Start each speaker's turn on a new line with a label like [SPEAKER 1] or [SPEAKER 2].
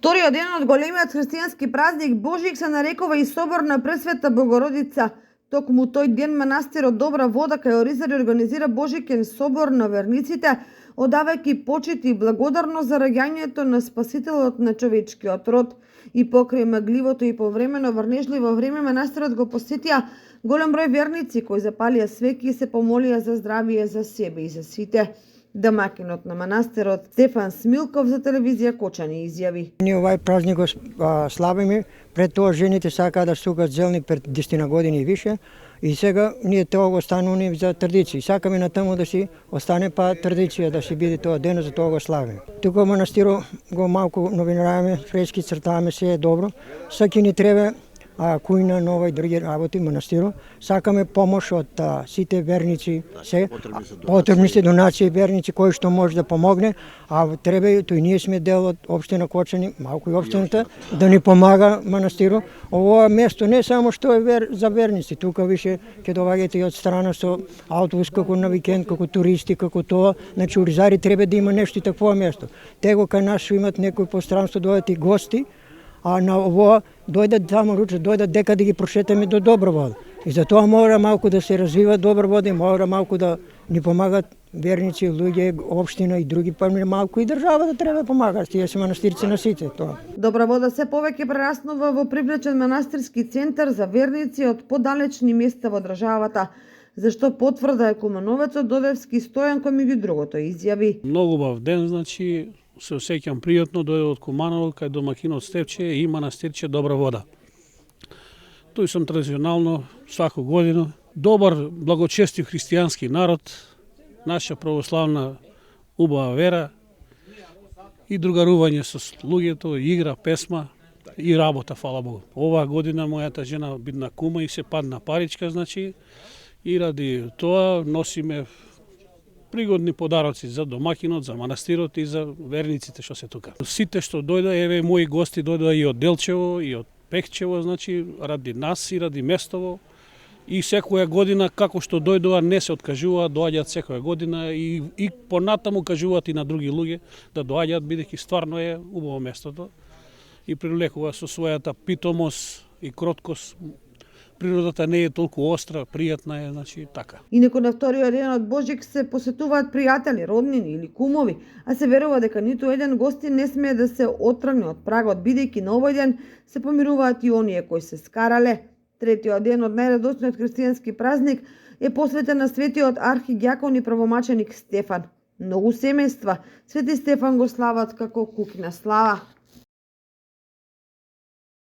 [SPEAKER 1] Вториот ден од големиот христијански празник Божик се нарекува и собор на Пресвета Богородица. Токму тој ден манастирот Добра вода кај Оризари организира Божикен собор на верниците, одавајќи почит и благодарност за раѓањето на Спасителот на човечкиот род. И покрај магливото и повремено врнежливо време манастирот го посетија голем број верници кои запалија свеќи и се помолија за здравие за себе и за сите. Домакинот на манастирот Стефан Смилков за телевизија Кочани изјави:
[SPEAKER 2] Ние овај празник го славиме, пред тоа жените сакаа да стукат зелник пред 10 години и више, и сега ние тоа го стануваме за традиција. Сакаме на таму да си остане па традиција да си биде тоа ден, за тоа го славиме. Тука манастиро го малку новинараме, фрески цртаваме, се е добро. Саки ни треба кујна, нова и други работи манастиро. Сакаме помош од сите верници, се потребни се донации верници кои што може да помогне, а треба и тој ние сме дел од општина Кочани, малку и општината да ни помага манастиро. Ова место не само што е за верници, тука више ќе доаѓате и од страна со автобус како на викенд, како туристи, како тоа, значи Оризари треба да има нешто и такво место. Те го кај нас што имат некој пространство, доаѓаат и гости, а на ово дојдат таму руче, дојдат дека да ги прошетаме до Добра вода. И затоа мора малку да се развива Добра вода и мора малку да ни помагат верници, луѓе, општина и други, па малку и држава да треба да помага. Тие се манастирци на сите тоа.
[SPEAKER 1] Добра вода се повеќе прераснува во привлечен манастирски центар за верници од подалечни места во државата, зашто потврда екуменовецот Додевски Стојанко меѓу другото изјави:
[SPEAKER 3] Многу убав ден, значи се осеќам пријатно, дојде од Куманово кај домакинот Степче и манастирче Добра вода. Тој сум традиционално свака година. Добар, благочестив христијански народ, наша православна убава вера и другарување со луѓето, игра, песма и работа, фала Богу. Оваа година мојата жена бидна кума и се падна паричка, значи, и ради тоа носиме пригодни подароци за домакинот, за манастирот и за верниците што се тука. Сите што дојда, еве мои гости дојдоа и од Делчево и од Пекчево, значи ради нас и ради Место. И секоја година како што дојдоа не се откажуваат, доаѓаат секоја година и понатаму кажуваат и на други луѓе да доаѓаат, бидејќи стварно е убаво местото и привлекува со својата питомост и кроткост. Природата не е толку остра, пријатна е, значи така.
[SPEAKER 1] Инаку на вториот ден од Божик се посетуваат пријатели, роднини или кумови, а се верува дека ниту еден гостин не смее да се отргне од прагот, бидејќи на овој ден се помируваат и оние кои се скарале. Третиот ден од најрадосниот христијански празник е посветен на светиот архидјакон и правомаченик Стефан. Многу семејства Свети Стефан го слават како куќна слава.